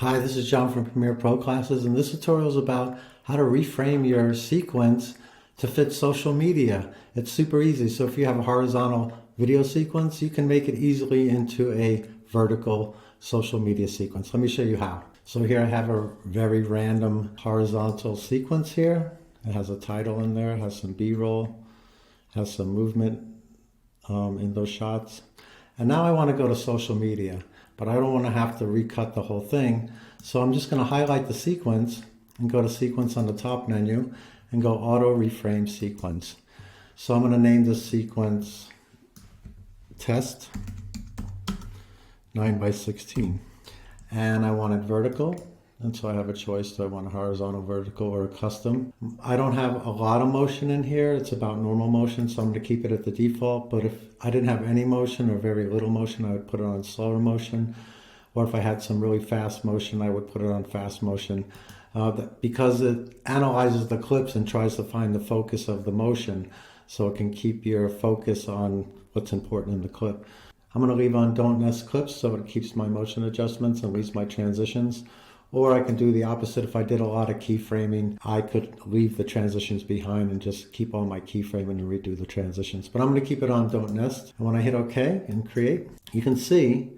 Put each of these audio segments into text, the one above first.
Hi, this is John from Premiere Pro Classes, and this tutorial is about how to reframe your sequence to fit social media. It's super easy. So if you have a horizontal video sequence, you can make it easily into a vertical social media sequence. Let me show you how. So here I have a very random horizontal sequence here. It has a title in there, it has some B-roll, has some movement in those shots. And now I want to go to social media, but I don't want to have to recut the whole thing. So I'm just going to highlight the sequence and go to sequence on the top menu and go auto reframe sequence. So I'm going to name this sequence test 9x16. And I want it vertical. And so I have a choice. Do I want a horizontal, vertical, or a custom? I don't have a lot of motion in here. It's about normal motion, so I'm going to keep it at the default. But if I didn't have any motion or very little motion, I would put it on slower motion. Or if I had some really fast motion, I would put it on fast motion. Because it analyzes the clips and tries to find the focus of the motion, so it can keep your focus on what's important in the clip. I'm going to leave on don't nest clips so it keeps my motion adjustments and leaves my transitions. Or I can do the opposite. If I did a lot of keyframing, I could leave the transitions behind and just keep all my keyframing and redo the transitions. But I'm going to keep it on don't nest. And when I hit OK and create, you can see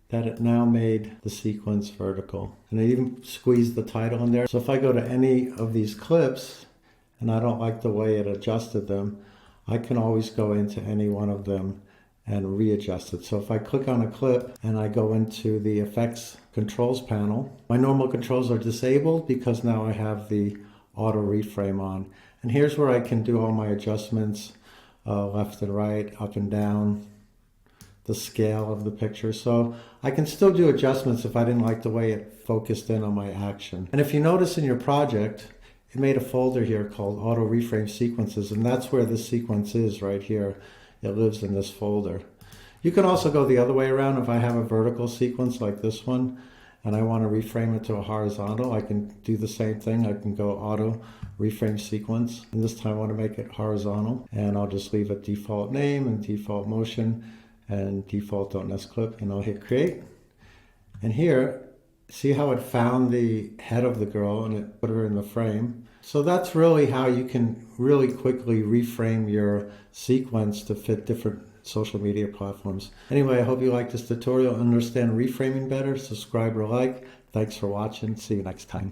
that it now made the sequence vertical. And it even squeezed the title in there. So if I go to any of these clips and I don't like the way it adjusted them, I can always go into any one of them and readjust it. So if I click on a clip and I go into the effects controls panel, my normal controls are disabled because now I have the auto reframe on. And here's where I can do all my adjustments, left and right, up and down, the scale of the picture. So I can still do adjustments if I didn't like the way it focused in on my action. And if you notice in your project, it made a folder here called auto reframe sequences, and that's where this sequence is right here. It lives in this folder. You can also go the other way around. If I have a vertical sequence like this one and I want to reframe it to a horizontal, I can do the same thing. I can go auto reframe sequence, and this time I want to make it horizontal, and I'll just leave a default name and default motion and default don't nest clip, and I'll hit create. And here, see how it found the head of the girl and it put her in the frame. So that's really how you can really quickly reframe your sequence to fit different social media platforms. Anyway, I hope you like this tutorial, understand reframing better, subscribe or like. Thanks for watching. See you next time.